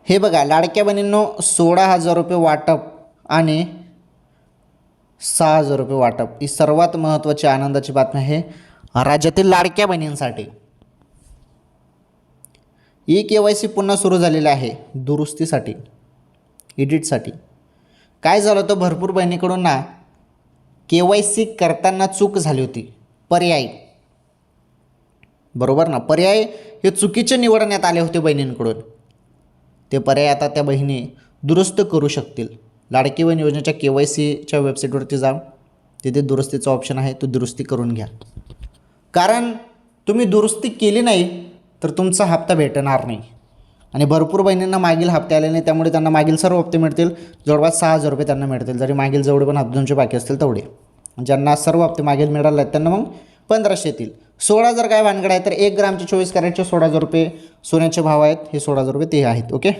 हे बघा लाडक्या बहिणींनो 16,000 रुपये वाटप आणि 6,000 रुपये वाटप ही सर्वात महत्त्वाची आनंदाची बातमी आहे राज्यातील लाडक्या बहिणींसाठी. KYC पुन्हा सुरू झालेलं आहे दुरुस्तीसाठी, एडिटसाठी. काय झालं होतं, भरपूर बहिणीकडून ना KYC करताना चूक झाली होती. पर्याय, बरोबर ना, पर्याय हे चुकीचे निवडण्यात आले होते बहिणींकडून. ते पर्याय आता त्या बहिणी दुरुस्त करू शकतील. लाडकी बहीण योजनेच्या KYCच्या वेबसाईटवरती जा, तिथे दुरुस्तीचा ऑप्शन आहे, तो दुरुस्ती करून घ्या. कारण तुम्ही दुरुस्ती केली नाही तर तुमचा हप्ता भेटणार नाही. आणि भरपूर बहिणींना मागील हप्ते आले नाही, त्यामुळे त्यांना मागील सर्व हप्ते मिळतील. जवळपास 6,000 रुपये त्यांना मिळतील, जरी मागील जेवढे पण हप्ते तुमचे बाकी असतील तेवढे. ज्यांना सर्व हप्ते मागील मिळाले आहेत त्यांना मग 1,500 येतील. 16,000 काय भानगड आहे तर 1 ग्रामचे 24 कॅरेटचे 16,000 रुपये सोन्याचे भाव आहेत. हे 16,000 रुपये ते आहेत. ओके.